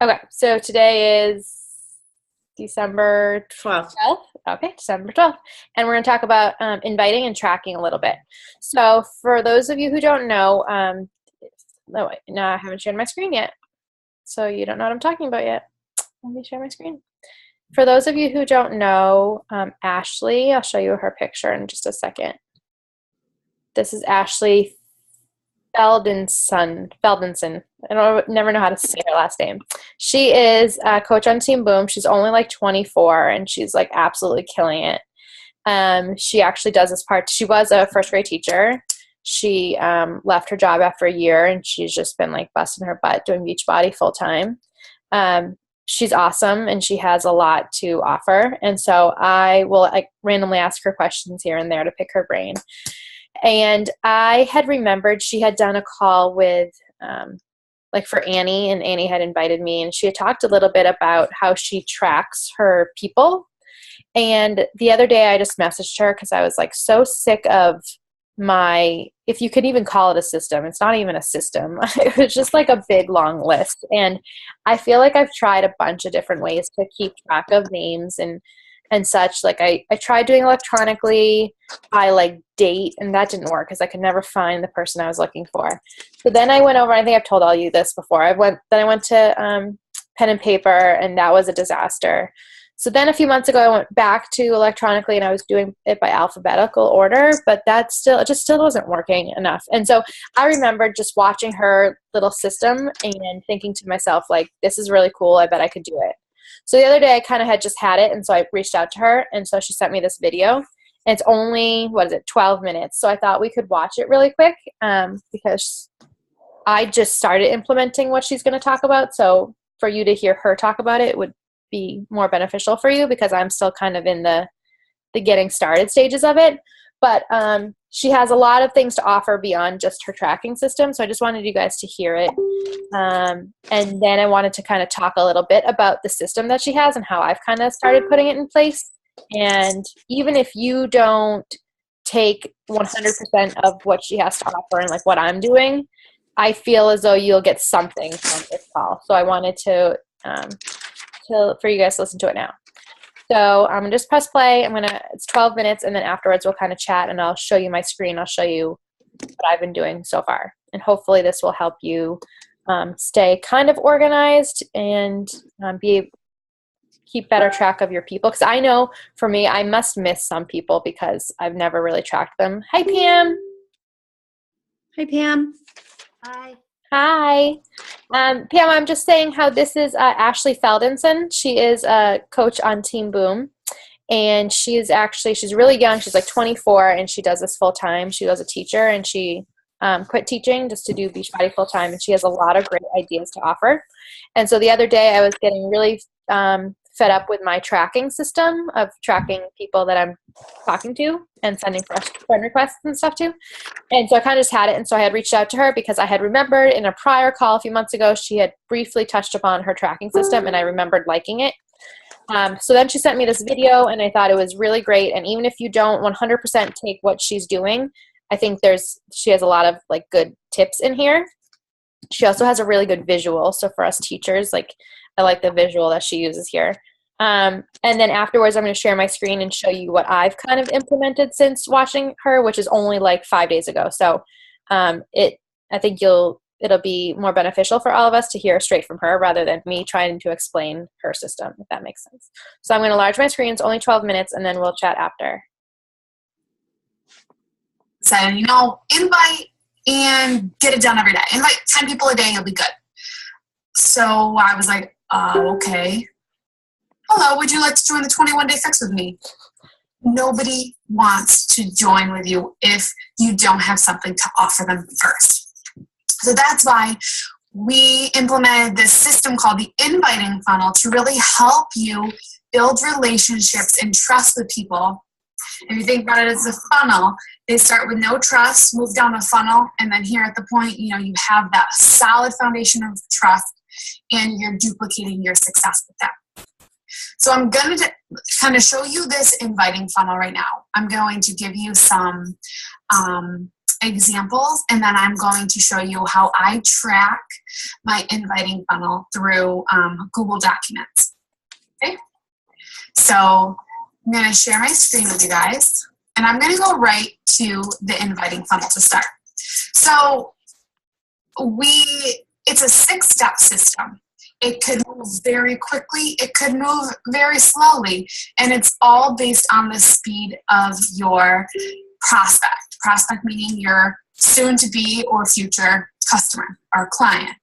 Okay, so today is December 12th. 12th. Okay, December 12th. And we're going to talk about inviting and tracking a little bit. So for those of you who don't know, no, wait, no, I haven't shared my screen yet. So you don't know what I'm talking about yet. Let me share my screen. For those of you who don't know, Ashley, I'll show you her picture in just a second. This is Ashley Feldenson. Never know how to say her last name. She is a coach on Team Boom. She's only like 24 and she's like absolutely killing it. She actually does this part. She was a first grade teacher. She left her job after a year and she's just been like busting her butt doing Beachbody full time. She's awesome and she has a lot to offer. And so I will like randomly ask her questions here and there to pick her brain. And I had remembered she had done a call with, like for Annie, and Annie had invited me, and she had talked a little bit about how she tracks her people. And the other day I just messaged her because I was like so sick of my, if you could even call it a system, it's not even a system. It was just like a big long list. And I feel like I've tried a bunch of different ways to keep track of names and such. Like I tried doing electronically by like date, and that didn't work because I could never find the person I was looking for. So then I went over, I think I've told all you this before. I went to pen and paper, and that was a disaster. So then a few months ago, I went back to electronically, and I was doing it by alphabetical order, but it just still wasn't working enough. And so I remembered just watching her little system and thinking to myself, like, this is really cool. I bet I could do it. So the other day I kind of had just had it, and so I reached out to her, and so she sent me this video, and it's only, 12 minutes. So I thought we could watch it really quick because I just started implementing what she's going to talk about. So for you to hear her talk about it would be more beneficial for you because I'm still kind of in the getting started stages of it. But she has a lot of things to offer beyond just her tracking system. So I just wanted you guys to hear it. And then I wanted to kind of talk a little bit about the system that she has and how I've kind of started putting it in place. And even if you don't take 100% of what she has to offer and like what I'm doing, I feel as though you'll get something from this call. So I wanted to for you guys to listen to it now. So I'm gonna just press play. It's 12 minutes, and then afterwards we'll kind of chat, and I'll show you my screen. I'll show you what I've been doing so far, and hopefully this will help you stay kind of organized and keep better track of your people. Because I know for me, I must miss some people because I've never really tracked them. Hi, Pam. Hi, Pam. Hi. Hi. Pam, I'm just saying how this is Ashley Feldenson. She is a coach on Team Boom, and she's really young. She's like 24, and she does this full time. She was a teacher, and she quit teaching just to do Beachbody full time, and she has a lot of great ideas to offer. And so the other day I was getting really fed up with my tracking system of tracking people that I'm talking to and sending friend requests and stuff to. And so I kind of just had it. And so I had reached out to her because I had remembered in a prior call a few months ago, she had briefly touched upon her tracking system, and I remembered liking it. So then she sent me this video, and I thought it was really great. And even if you don't 100% take what she's doing, I think she has a lot of like good tips in here. She also has a really good visual. So for us teachers, like I like the visual that she uses here. And then afterwards, I'm going to share my screen and show you what I've kind of implemented since watching her, which is only like 5 days ago. So I think it'll be more beneficial for all of us to hear straight from her rather than me trying to explain her system, if that makes sense. So I'm going to enlarge my screen. It's only 12 minutes, and then we'll chat after. Said, invite and get it done every day. Invite 10 people a day, you'll be good. So I was like, okay. Hello, would you like to join the 21-day fix with me? Nobody wants to join with you if you don't have something to offer them first. So that's why we implemented this system called the inviting funnel to really help you build relationships and trust with people. If you think about it as a funnel, they start with no trust, move down the funnel, and then here at the point, you have that solid foundation of trust, and you're duplicating your success with that. So I'm going to kind of show you this inviting funnel right now. I'm going to give you some examples, and then I'm going to show you how I track my inviting funnel through Google Documents. Okay? So I'm going to share my screen with you guys, and I'm going to go right to the inviting funnel to start. So it's a 6-step system. It could move very quickly, it could move very slowly, and it's all based on the speed of your prospect. Prospect meaning your soon-to-be or future customer or client.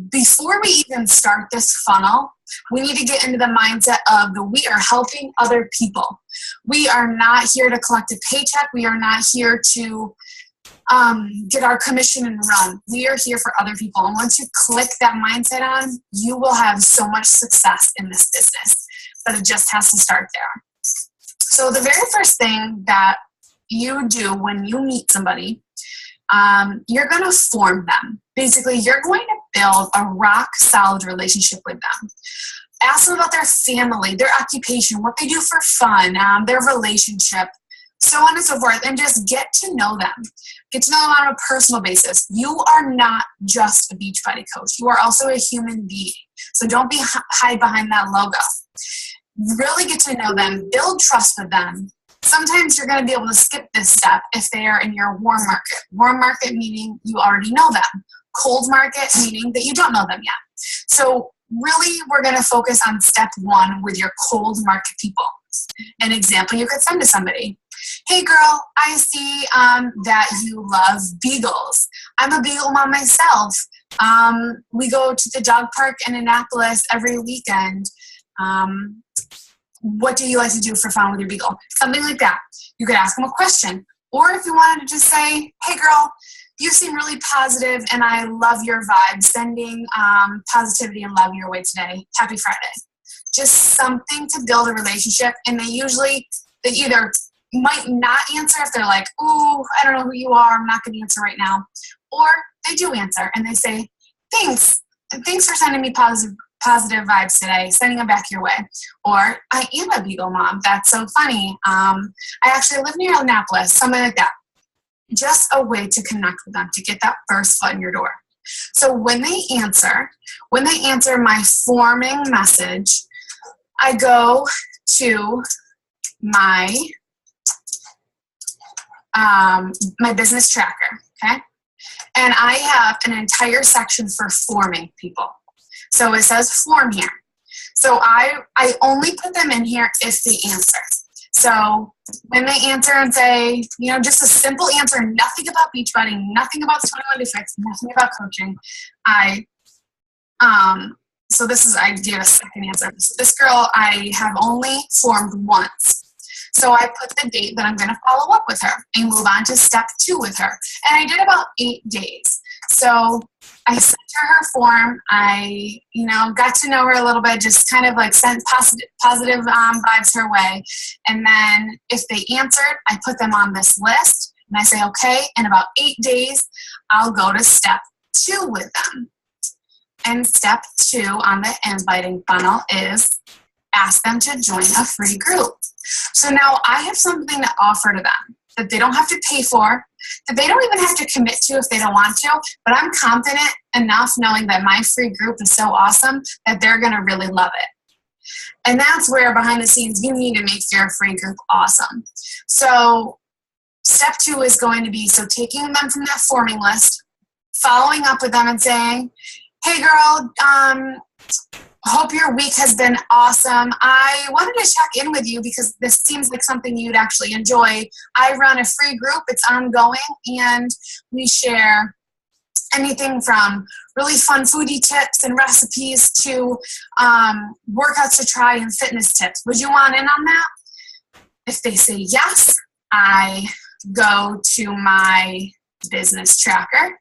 Before we even start this funnel, we need to get into the mindset of we are helping other people. We are not here to collect a paycheck. We are not here to get our commission and run. We are here for other people. And once you click that mindset on, you will have so much success in this business. But it just has to start there. So the very first thing that you do when you meet somebody, you're going to form them. Basically, you're going to build a rock solid relationship with them. Ask them about their family, their occupation, what they do for fun, their relationship, so on and so forth, and just get to know them. Get to know them on a personal basis. You are not just a Beachbody coach. You are also a human being. So don't hide behind that logo. Really get to know them. Build trust with them. Sometimes you're going to be able to skip this step if they are in your warm market. Warm market meaning you already know them. Cold market meaning that you don't know them yet. So really, we're going to focus on step 1 with your cold market people. An example you could send to somebody. Hey girl, I see that you love beagles. I'm a beagle mom myself. We go to the dog park in Annapolis every weekend. What do you like to do for fun with your beagle? Something like that. You could ask them a question. Or if you wanted to just say, hey girl, you seem really positive and I love your vibe. Sending positivity and love your way today. Happy Friday. Just something to build a relationship. And they either might not answer if they're like, ooh, I don't know who you are, I'm not going to answer right now. Or they do answer and they say, thanks. And thanks for sending me positive vibes today, sending them back your way. Or I am a beagle mom. That's so funny. I actually live near Annapolis, something like that. Just a way to connect with them, to get that first foot in your door. So when they answer my forming message, I go to my business tracker, okay? And I have an entire section for forming people. So it says form here. So I only put them in here if they answer. So when they answer and say, just a simple answer, nothing about Beachbody, nothing about the 21 Day Fix, nothing about coaching, I gave a second answer. So this girl I have only formed once. So I put the date that I'm going to follow up with her and move on to step 2 with her. And I did about 8 days. So I sent her form. I, got to know her a little bit, just kind of like sent positive vibes her way. And then if they answered, I put them on this list and I say, okay, in about 8 days, I'll go to step 2 with them. And step 2 on the inviting funnel is ask them to join a free group. So now I have something to offer to them that they don't have to pay for, that they don't even have to commit to if they don't want to, but I'm confident enough knowing that my free group is so awesome that they're going to really love it. And that's where behind the scenes you need to make your free group awesome. So step 2 is going to be, taking them from that forming list, following up with them and saying, hey girl, hope your week has been awesome. I wanted to check in with you because this seems like something you'd actually enjoy. I run a free group. It's ongoing, and we share anything from really fun foodie tips and recipes to workouts to try and fitness tips. Would you want in on that? If they say yes, I go to my business tracker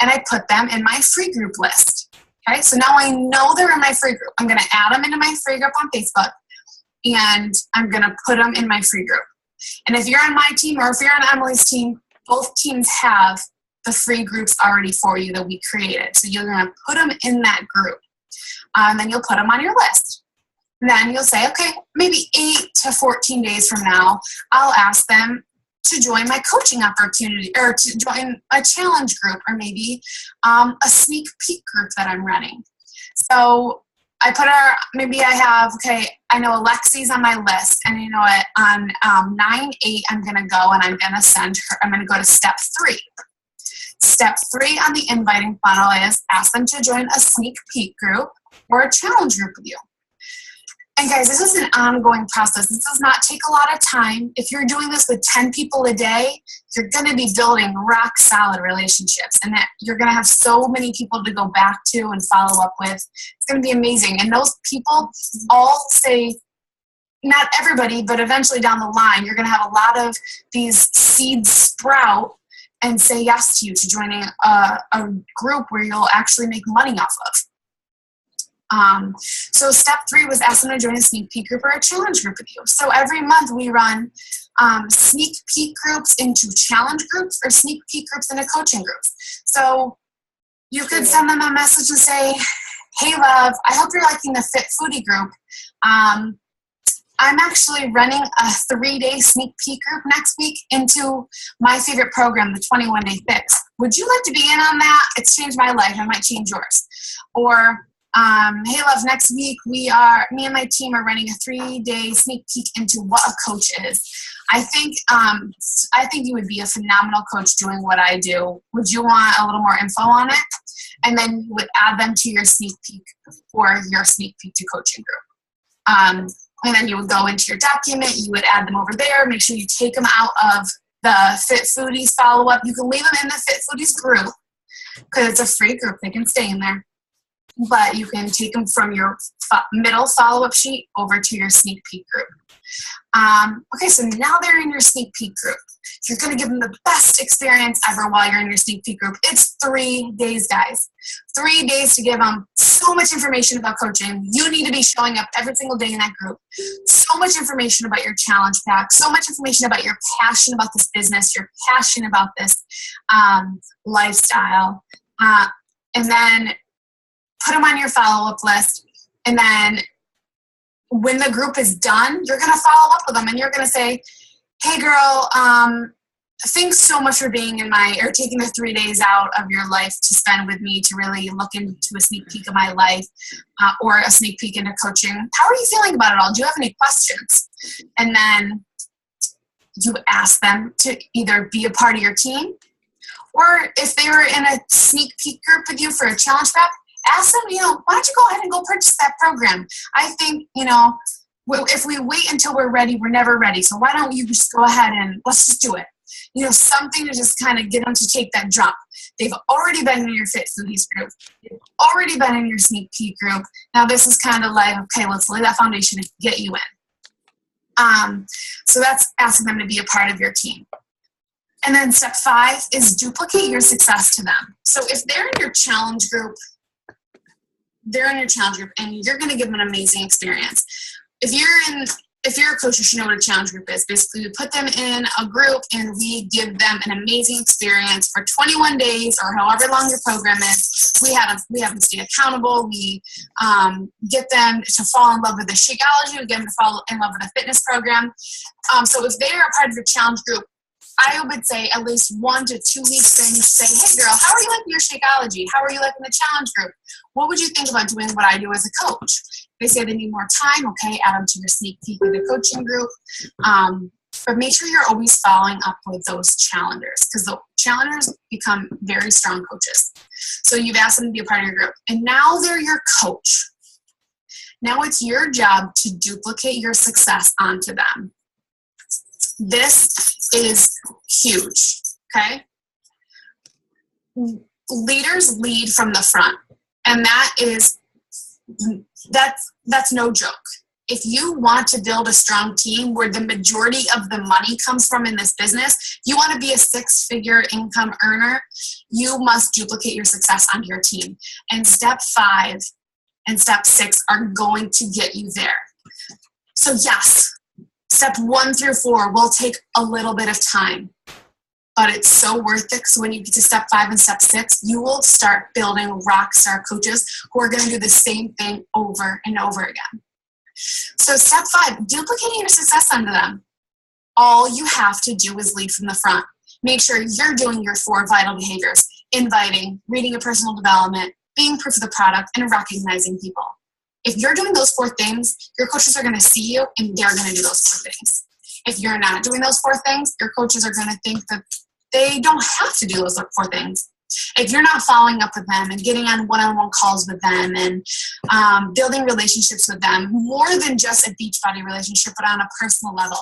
and I put them in my free group list. Okay, so now I know they're in my free group. I'm going to add them into my free group on Facebook, and I'm going to put them in my free group. And if you're on my team or if you're on Emily's team, both teams have the free groups already for you that we created. So you're going to put them in that group, and then you'll put them on your list. And then you'll say, okay, maybe 8 to 14 days from now, I'll ask them to join my coaching opportunity or to join a challenge group or maybe a sneak peek group that I'm running. So I put maybe I have, okay, I know Alexi's on my list, and you know what, on 9/8, I'm going to go and I'm going to send her, I'm going to go to step 3. Step 3 on the inviting funnel is ask them to join a sneak peek group or a challenge group with you. And guys, this is an ongoing process. This does not take a lot of time. If you're doing this with 10 people a day, you're going to be building rock solid relationships, and that you're going to have so many people to go back to and follow up with. It's going to be amazing. And those people all say, not everybody, but eventually down the line, you're going to have a lot of these seeds sprout and say yes to you to joining a group where you'll actually make money off of. So step 3 was ask them to join a sneak peek group or a challenge group with you. So every month we run sneak peek groups into challenge groups or sneak peek groups into coaching groups. So you could send them a message and say, hey love, I hope you're liking the Fit Foodie group. I'm actually running a 3-day sneak peek group next week into my favorite program, the 21-Day Fix. Would you like to be in on that? It's changed my life. It might change yours. Or hey love, next week me and my team are running a 3-day sneak peek into what a coach is. I think you would be a phenomenal coach doing what I do. Would you want a little more info on it? And then you would add them to your sneak peek or your sneak peek to coaching group. And then you would go into your document, you would add them over there, make sure you take them out of the Fit Foodies follow-up. You can leave them in the Fit Foodies group because it's a free group. They can stay in there. But you can take them from your middle follow-up sheet over to your sneak peek group. Okay, so now they're in your sneak peek group. You're going to give them the best experience ever while you're in your sneak peek group. It's 3 days, guys. 3 days to give them so much information about coaching. You need to be showing up every single day in that group. So much information about your challenge pack. So much information about your passion about this business. Your passion about this lifestyle. And then put them on your follow-up list. And then when the group is done, you're going to follow up with them and you're going to say, hey girl, thanks so much for being taking the 3 days out of your life to spend with me to really look into a sneak peek of my life or a sneak peek into coaching. How are you feeling about it all? Do you have any questions? And then you ask them to either be a part of your team, or if they were in a sneak peek group with you for a challenge pack, ask them, why don't you go ahead and go purchase that program? I think, if we wait until we're ready, we're never ready. So why don't you just go ahead and let's just do it? Something to just kind of get them to take that jump. They've already been in your Fit Foodies group. They've already been in your sneak peek group. Now this is kind of like, okay, let's lay that foundation and get you in. So that's asking them to be a part of your team. And then step 5 is duplicate your success to them. So if they're in your challenge group, and you're going to give them an amazing experience. If you're a coach, you should know what a challenge group is. Basically, we put them in a group and we give them an amazing experience for 21 days or however long your program is. We have them stay accountable. We get them to fall in love with the Shakeology. We get them to fall in love with the fitness program. So if they are a part of your challenge group, I would say at least 1 to 2 weeks then you say, hey girl, how are you liking your Shakeology? How are you liking the challenge group? What would you think about doing what I do as a coach? They say they need more time, okay, add them to your sneak peek in the coaching group. But make sure you're always following up with those challengers because the challengers become very strong coaches. So you've asked them to be a part of your group. And now they're your coach. Now it's your job to duplicate your success onto them. This is huge, okay? Leaders lead from the front, and that's no joke. If you want to build a strong team where the majority of the money comes from in this business, you want to be a 6-figure income earner, you must duplicate your success onto your team. And step 5 and step 6 are going to get you there. So yes, step 1 through 4 will take a little bit of time, but it's so worth it because when you get to step 5 and step 6, you will start building rock star coaches who are going to do the same thing over and over again. So step 5, duplicating your success onto them. All you have to do is lead from the front. Make sure you're doing your 4 vital behaviors: inviting, reading your personal development, being proof of the product, and recognizing people. If you're doing those 4 things, your coaches are going to see you and they're going to do those 4 things. If you're not doing those 4 things, your coaches are going to think that they don't have to do those 4 things. If you're not following up with them and getting on one-on-one calls with them and building relationships with them, more than just a Beachbody relationship, but on a personal level,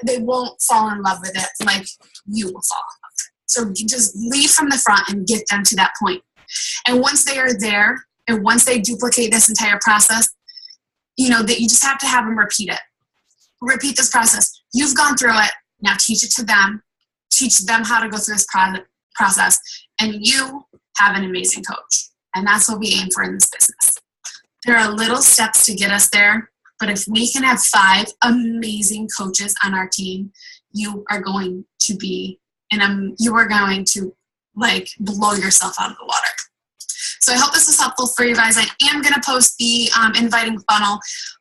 they won't fall in love with it like you will fall in love. So you just lead from the front and get them to that point. And once they are there, and once they duplicate this entire process, that you just have to have them repeat it. Repeat this process. You've gone through it. Now teach it to them. Teach them how to go through this process. And you have an amazing coach. And that's what we aim for in this business. There are little steps to get us there. But if we can have 5 amazing coaches on our team, you are going to be, you are going to blow yourself out of the water. So I hope this was helpful for you guys. I am going to post the inviting funnel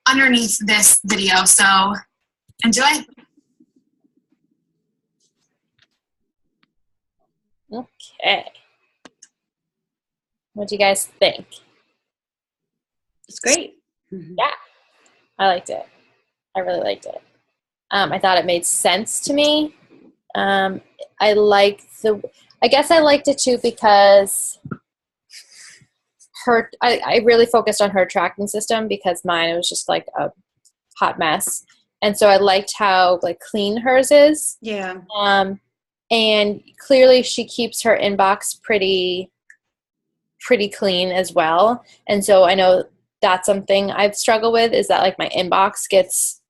underneath this video. So enjoy. Okay. What do you guys think? It's great. Yeah, I liked it. I really liked it. I thought it made sense to me. I guess I liked it too because I really focused on her tracking system because mine was just like a hot mess. And so I liked how clean hers is. Yeah. And clearly she keeps her inbox pretty clean as well. And so I know that's something I've struggled with, is that my inbox gets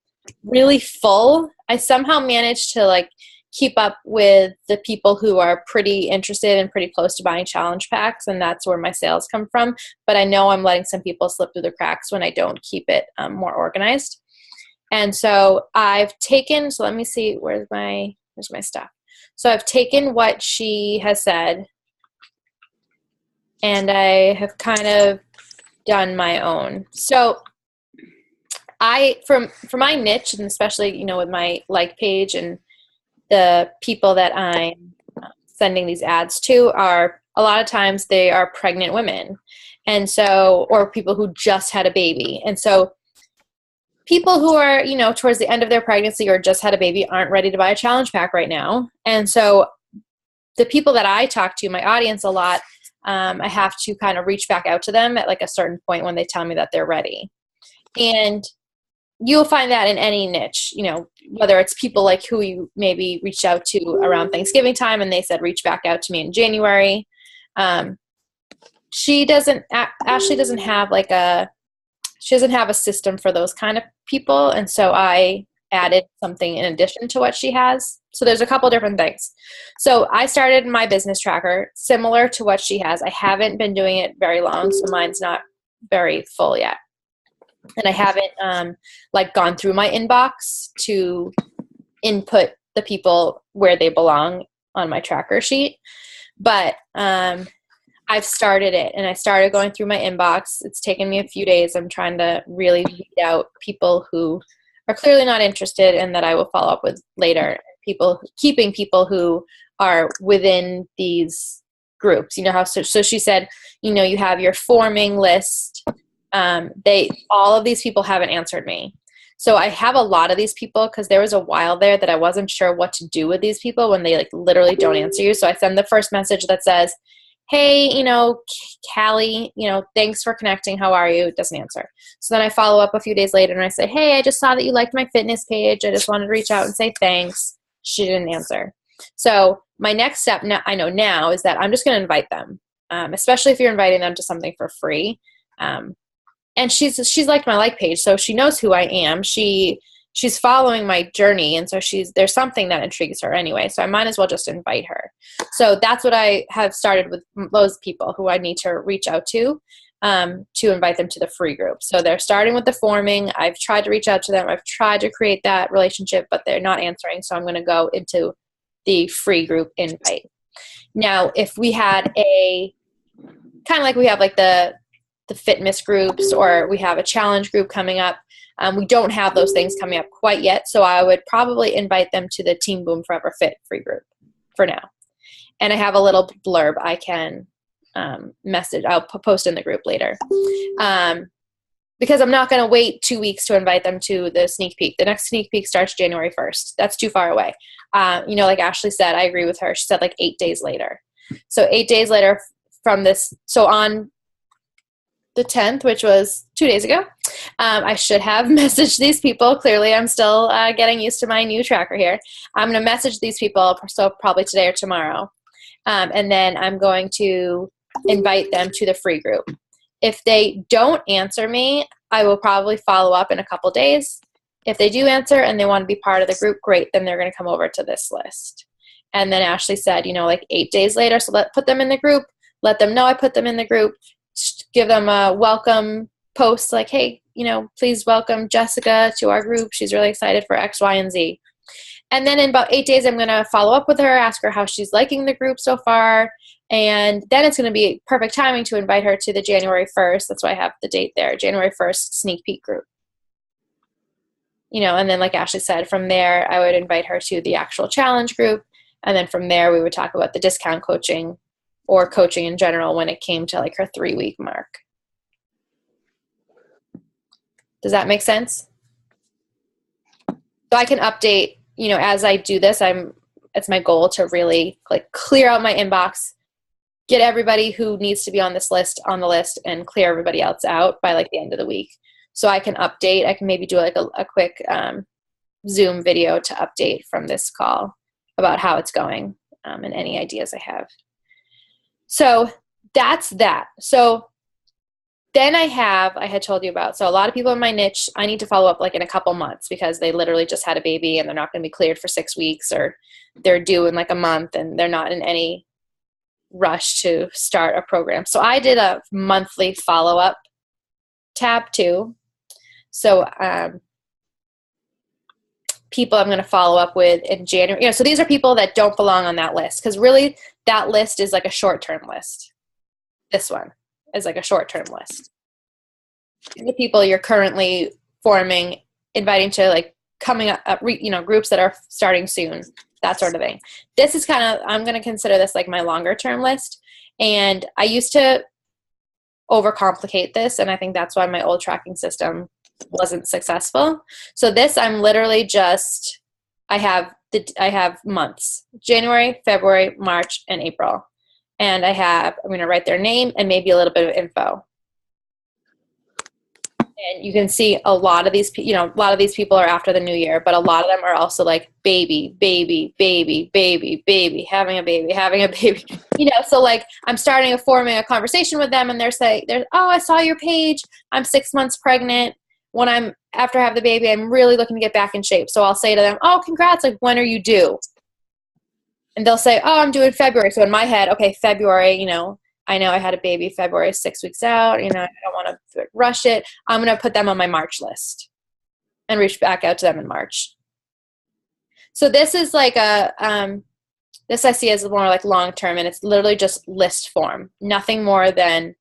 really full. I somehow managed to keep up with the people who are pretty interested and pretty close to buying challenge packs, and that's where my sales come from. But I know I'm letting some people slip through the cracks when I don't keep it more organized. And so I've taken, so let me see, where's my stuff. So I've taken what she has said and I have kind of done my own. So for my niche, and especially, with my page and the people that I'm sending these ads to are, a lot of times they are pregnant women. And so, or people who just had a baby. And so people who are, towards the end of their pregnancy or just had a baby aren't ready to buy a challenge pack right now. And so the people that I talk to, my audience a lot, I have to kind of reach back out to them at a certain point when they tell me that they're ready. And you'll find that in any niche, whether it's people who you maybe reached out to around Thanksgiving time and they said, reach back out to me in January. Ashley doesn't have she doesn't have a system for those kind of people. And so I added something in addition to what she has. So there's a couple different things. So I started my business tracker similar to what she has. I haven't been doing it very long, so mine's not very full yet. And I haven't gone through my inbox to input the people where they belong on my tracker sheet. But I've started it, and I started going through my inbox. It's taken me a few days. I'm trying to really weed out people who are clearly not interested and that I will follow up with later. Keeping people who are within these groups. So she said, you have your forming list. All of these people haven't answered me. So I have a lot of these people because there was a while there that I wasn't sure what to do with these people when they literally don't answer you. So I send the first message that says, hey, Callie, thanks for connecting. How are you? It doesn't answer. So then I follow up a few days later and I say, hey, I just saw that you liked my fitness page. I just wanted to reach out and say thanks. She didn't answer. So my next step I know now is that I'm just going to invite them, especially if you're inviting them to something for free. And she's liked my page, so she knows who I am. She's following my journey, and so there's something that intrigues her anyway, so I might as well just invite her. So that's what I have started with those people who I need to reach out to invite them to the free group. So they're starting with the forming. I've tried to reach out to them. I've tried to create that relationship, but they're not answering, so I'm going to go into the free group invite. Now, if we had a kind of we have the fitness groups, or we have a challenge group coming up, We don't have those things coming up quite yet, so I would probably invite them to the Team Boom Forever Fit free group for now. And I have a little blurb I can message. I'll post in the group later. Because I'm not going to wait 2 weeks to invite them to the sneak peek. The next sneak peek starts January 1st. That's too far away. Like Ashley said, I agree with her. She said like 8 days later. So 8 days later from this, so on the 10th, which was 2 days ago, I should have messaged these people. Clearly, I'm still getting used to my new tracker here. I'm going to message these people, so probably today or tomorrow. And then I'm going to invite them to the free group. If they don't answer me, I will probably follow up in a couple days. If they do answer and they want to be part of the group, great, then they're going to come over to this list. And then Ashley said, like 8 days later, so put them in the group, let them know I put them in the group, give them a welcome post like, hey, please welcome Jessica to our group. She's really excited for X, Y, and Z. And then in about 8 days, I'm going to follow up with her, ask her how she's liking the group so far. And then it's going to be perfect timing to invite her to the January 1st. That's why I have the date there, January 1st sneak peek group. And then like Ashley said, from there, I would invite her to the actual challenge group. And then from there, we would talk about the discount coaching or coaching in general when it came to like her 3-week mark. Does that make sense? So I can update, as I do this, it's my goal to really like clear out my inbox, get everybody who needs to be on this list on the list, and clear everybody else out by like the end of the week. So I can update. I can maybe do like a quick Zoom video to update from this call about how it's going and any ideas I have. So that's that. So then I had told you about, so a lot of people in my niche, I need to follow up like in a couple months because they literally just had a baby and they're not going to be cleared for 6 weeks, or they're due in like a month and they're not in any rush to start a program. So I did a monthly follow-up tab too. So people I'm going to follow up with in January. So these are people that don't belong on that list, because really that list is like a short-term list. This one is like a short-term list. The people you're currently forming, inviting to like coming up, groups that are starting soon, that sort of thing. This is I'm going to consider this like my longer-term list. And I used to overcomplicate this, and I think that's why my old tracking system wasn't successful. So this, I'm literally just, I have months: January, February, March, and April. And I'm going to write their name and maybe a little bit of info. And you can see a lot of these people are after the new year, but a lot of them are also like baby, having a baby, so like I'm forming a conversation with them, and they're saying, oh, I saw your page. I'm 6 months pregnant. After I have the baby, I'm really looking to get back in shape. So I'll say to them, oh, congrats. Like, when are you due? And they'll say, oh, I'm due in February. So in my head, okay, February, I know I had a baby February, 6 weeks out. I don't want to rush it. I'm going to put them on my March list and reach back out to them in March. So this is like this I see as more like long-term, and it's literally just list form. Nothing more than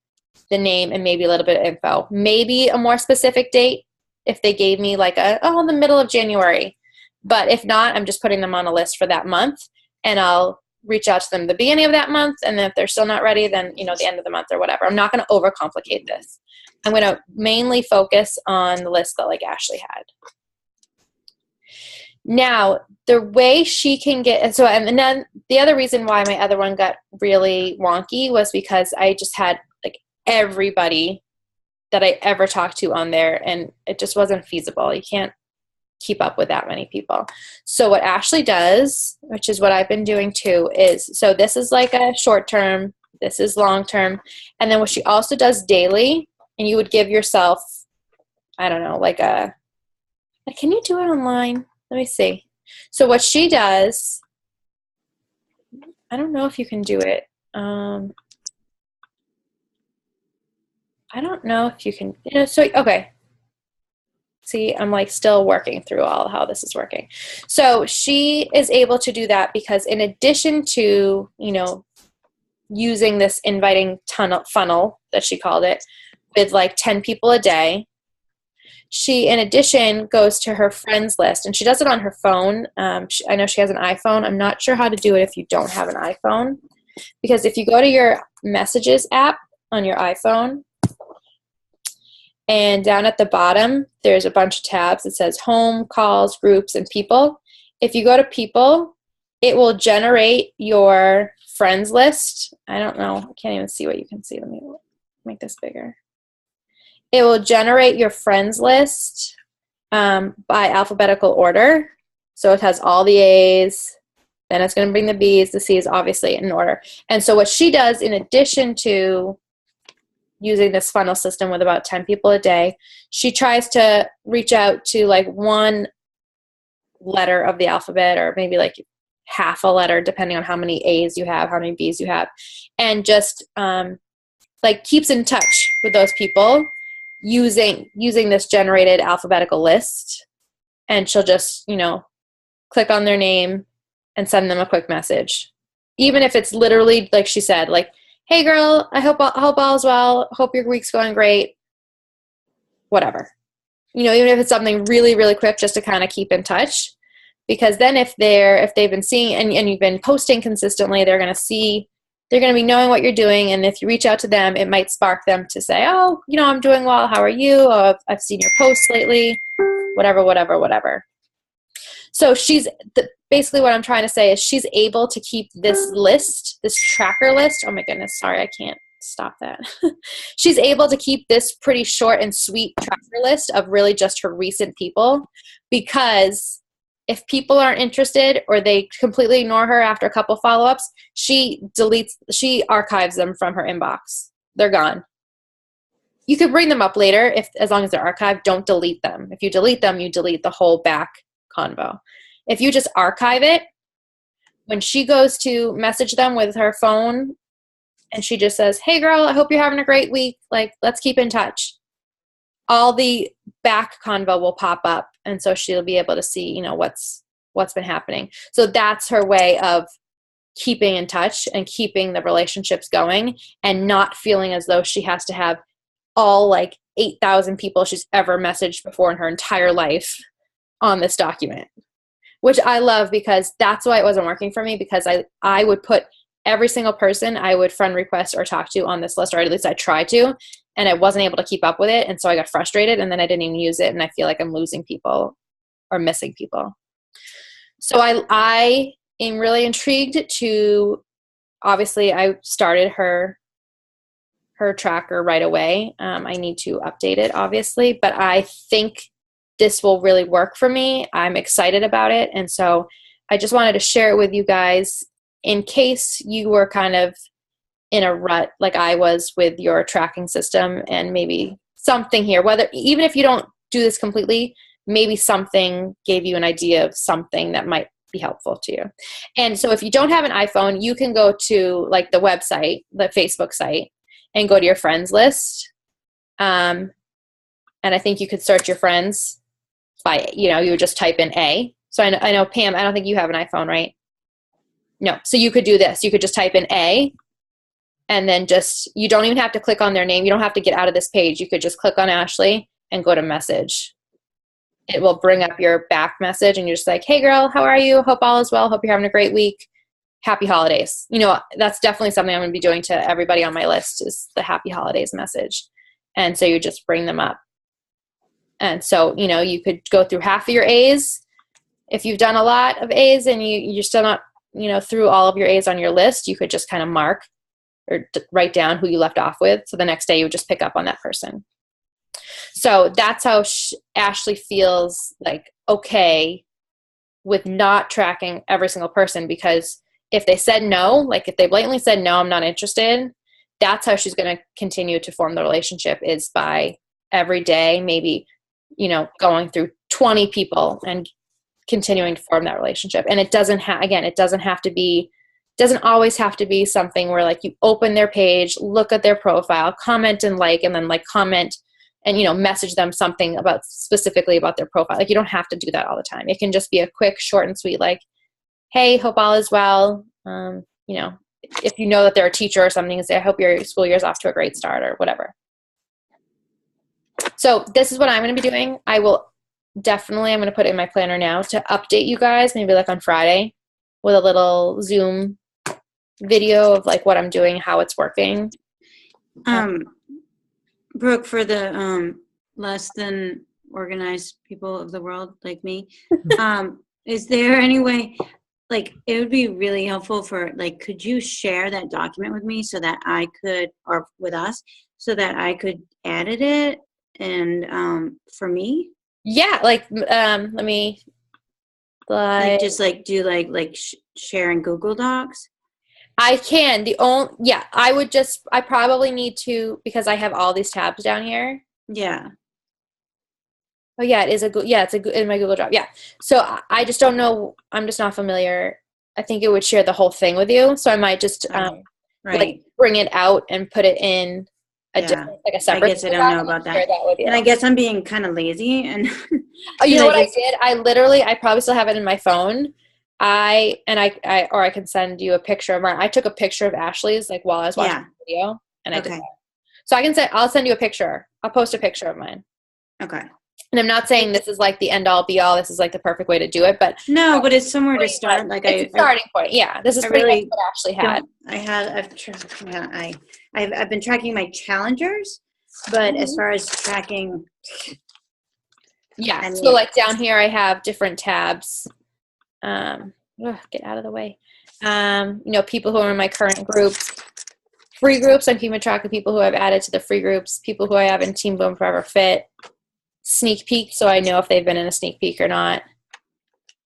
the name and maybe a little bit of info. Maybe a more specific date if they gave me like in the middle of January. But if not, I'm just putting them on a list for that month, and I'll reach out to them at the beginning of that month, and then if they're still not ready, then the end of the month or whatever. I'm not going to overcomplicate this. I'm going to mainly focus on the list that like Ashley had. Now, the way she can get, and then the other reason why my other one got really wonky was because I just had like everybody that I ever talked to on there, and it just wasn't feasible. You can't keep up with that many people. So what Ashley does, which is what I've been doing too, is, so this is like a short term, this is long term, and then what she also does daily, and you would give yourself, I don't know, like can you do it online? Let me see. So what she does, I don't know if you can do it. I don't know if you can, okay. See, I'm like still working through all how this is working. So she is able to do that because in addition to, using this inviting funnel that she called it with like 10 people a day, she, in addition, goes to her friends list, and she does it on her phone. I know she has an iPhone. I'm not sure how to do it if you don't have an iPhone, because if you go to your Messages app on your iPhone, and down at the bottom, there's a bunch of tabs. It says Home, Calls, Groups, and People. If you go to People, it will generate your friends list. I don't know. I can't even see what you can see. Let me make this bigger. It will generate your friends list by alphabetical order. So it has all the A's, then it's going to bring the B's, the C's, obviously in order. And so what she does, in addition to using this funnel system with about 10 people a day, she tries to reach out to like one letter of the alphabet, or maybe like half a letter, depending on how many A's you have, how many B's you have, and just like keeps in touch with those people using this generated alphabetical list. And she'll just, click on their name and send them a quick message. Even if it's literally, like she said, like, hey girl, I hope all is well. Hope your week's going great. Whatever. Even if it's something really, really quick, just to kind of keep in touch. Because then if they've been seeing and you've been posting consistently, they're going to be knowing what you're doing. And if you reach out to them, it might spark them to say, oh, I'm doing well. How are you? Oh, I've seen your posts lately. Whatever. So basically what I'm trying to say is she's able to keep this list, this tracker list. Oh my goodness. Sorry, I can't stop that. She's able to keep this pretty short and sweet tracker list of really just her recent people, because if people aren't interested or they completely ignore her after a couple follow-ups, she archives them from her inbox. They're gone. You could bring them up later as long as they're archived. Don't delete them. If you delete them, you delete the whole back convo. If you just archive it, when she goes to message them with her phone and she just says, hey girl, I hope you're having a great week. Like, let's keep in touch. All the back convo will pop up. And so she'll be able to see, what's been happening. So that's her way of keeping in touch and keeping the relationships going, and not feeling as though she has to have all like 8,000 people she's ever messaged before in her entire life on this document, which I love, because that's why it wasn't working for me, because I would put every single person I would friend request or talk to on this list, or at least I tried to, and I wasn't able to keep up with it. And so I got frustrated, and then I didn't even use it. And I feel like I'm losing people or missing people. So I am really intrigued to, obviously I started her tracker right away. I need to update it, obviously, but I think this will really work for me. I'm excited about it. And so I just wanted to share it with you guys in case you were kind of in a rut like I was with your tracking system, and maybe something here, even if you don't do this completely, maybe something gave you an idea of something that might be helpful to you. And so if you don't have an iPhone, you can go to like the website, the Facebook site, and go to your friends list. And I think you could search your friends by, you would just type in A. So I know, Pam, I don't think you have an iPhone, right? No. So you could do this. You could just type in A, and then you don't even have to click on their name. You don't have to get out of this page. You could just click on Ashley and go to message. It will bring up your back message, and you're just like, hey girl, how are you? Hope all is well. Hope you're having a great week. Happy holidays. That's definitely something I'm going to be doing to everybody on my list, is the happy holidays message. And so you just bring them up. And so, you could go through half of your A's. If you've done a lot of A's and you're still not, through all of your A's on your list, you could just kind of mark or write down who you left off with. So the next day you would just pick up on that person. So that's how Ashley feels like okay with not tracking every single person, because if they said no, like if they blatantly said no, I'm not interested, that's how she's going to continue to form the relationship, is by every day, maybe, going through 20 people and continuing to form that relationship. And it doesn't doesn't always have to be something where like you open their page, look at their profile, comment and then like comment and, message them something specifically about their profile. Like you don't have to do that all the time. It can just be a quick, short and sweet, like, hey, hope all is well. If you know that they're a teacher or something, say, I hope your school year's off to a great start or whatever. So this is what I'm going to be doing. I'm going to put it in my planner now to update you guys, maybe like on Friday with a little Zoom video of like what I'm doing, how it's working. Brooke, for the less than organized people of the world like me, is there any way, like, it would be really helpful for, like, could you share that document with me so that I could, or with us, so that I could edit it and for me? Yeah, like let me Like just like do like share in Google Docs? I can. I probably need to, because I have all these tabs down here. Yeah. Oh yeah, it's in my Google Drive. Yeah. So I just don't know. I'm just not familiar. I think it would share the whole thing with you. So I might just Right. like bring it out and put it in a Yeah. different, like a separate. I guess I don't know about that. Share that with you. And I guess I'm being kind of lazy and Oh, you know what just, I did? I probably still have it in my phone. I can send you a picture of mine. I took a picture of Ashley's like while I was watching the video, and I did that. So I'll send you a picture. I'll post a picture of mine. Okay. And I'm not saying this is like the end all be all. This is like the perfect way to do it, but no, but it's somewhere to start. Like it's a starting point. Yeah, this is pretty much what Ashley had. I've been tracking my challengers, but as far as tracking, yeah. So like down here, I have different tabs. Get out of the way. People who are in my current groups, free groups. I'm keeping track of people who I've added to the free groups, people who I have in Team Boom Forever Fit, sneak peek, so I know if they've been in a sneak peek or not.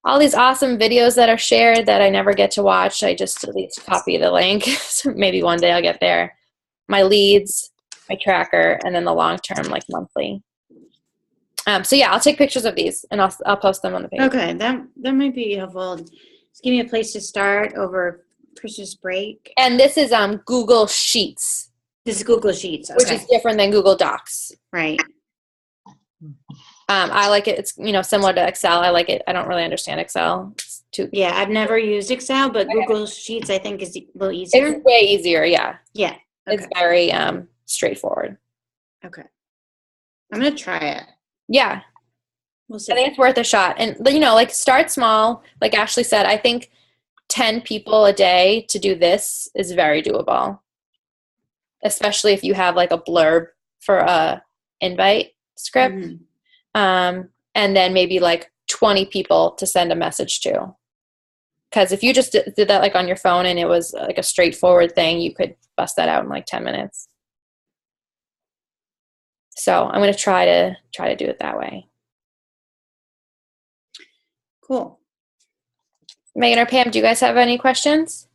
All these awesome videos that are shared that I never get to watch, I just at least copy the link. So maybe one day I'll get there. My leads, my tracker, and then the long term, like monthly. So yeah, I'll take pictures of these and I'll post them on the page. Okay, that might be helpful. Just give me a place to start over Christmas break. And this is Google Sheets. This is Google Sheets, okay. Which is different than Google Docs. Right. I like it. It's similar to Excel. I like it. I don't really understand Excel. It's too. Yeah, I've never used Excel, but Google Sheets I think is a little easier. It's way easier. Yeah. Yeah. Okay. It's very straightforward. Okay. I'm gonna try it. Yeah. We'll see. I think it's worth a shot. And, like start small. Like Ashley said, I think 10 people a day to do this is very doable. Especially if you have like a blurb for a invite script. Mm-hmm. And then maybe like 20 people to send a message to. Because if you just did that like on your phone and it was like a straightforward thing, you could bust that out in like 10 minutes. So I'm going to try to do it that way. Cool. Megan or Pam, do you guys have any questions?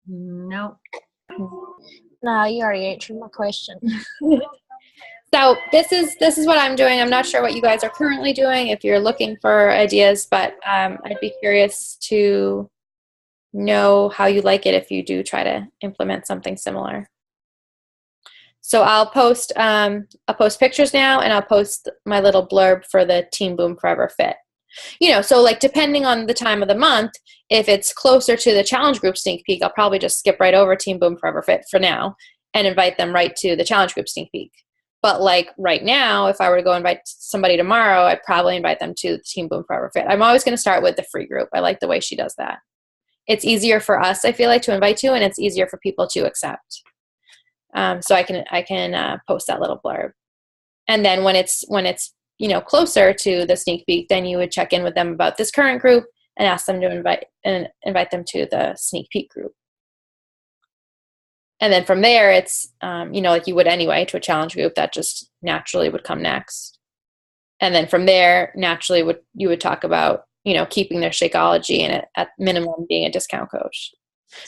Nope. No, you already answered my question. So this is what I'm doing. I'm not sure what you guys are currently doing if you're looking for ideas, but I'd be curious to know how you like it if you do try to implement something similar. So I'll post pictures now, and I'll post my little blurb for the Team Boom Forever Fit. So like depending on the time of the month, if it's closer to the challenge group sneak peek, I'll probably just skip right over Team Boom Forever Fit for now and invite them right to the challenge group sneak peek. But like right now, if I were to go invite somebody tomorrow, I'd probably invite them to Team Boom Forever Fit. I'm always going to start with the free group. I like the way she does that. It's easier for us, I feel like, to invite to, and it's easier for people to accept. So I can post that little blurb. And then when it's closer to the sneak peek, then you would check in with them about this current group and ask them to invite them to the sneak peek group. And then from there, it's, like you would anyway to a challenge group, that just naturally would come next. And then from there, naturally you would talk about, keeping their Shakeology and at minimum being a discount coach.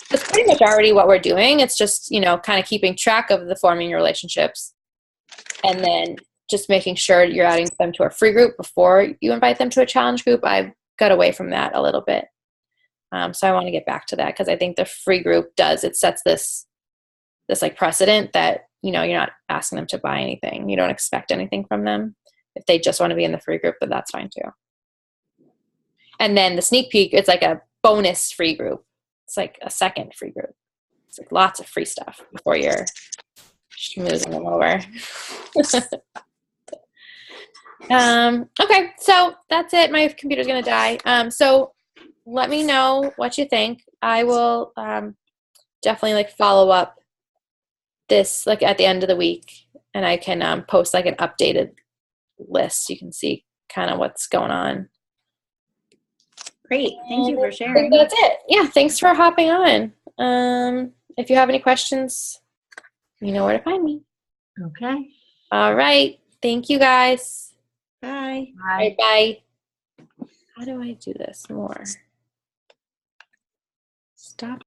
That's pretty much already what we're doing. It's just, kind of keeping track of the forming your relationships and then just making sure you're adding them to a free group before you invite them to a challenge group. I got away from that a little bit. So I want to get back to that because I think the free group sets this like precedent that, you're not asking them to buy anything. You don't expect anything from them. If they just want to be in the free group, then that's fine too. And then the sneak peek, it's like a bonus free group. It's like a second free group. It's like lots of free stuff before you're schmoozing them over. Okay, so that's it. My computer's gonna die. So let me know what you think. I will definitely like follow up this like at the end of the week, and I can post like an updated list. You can see kind of what's going on. Great. Thank you for I sharing. think that's it. Yeah, thanks for hopping on. If you have any questions, you know where to find me. Okay. All right. Thank you guys. Bye. All right, bye. How do I do this more? Stop.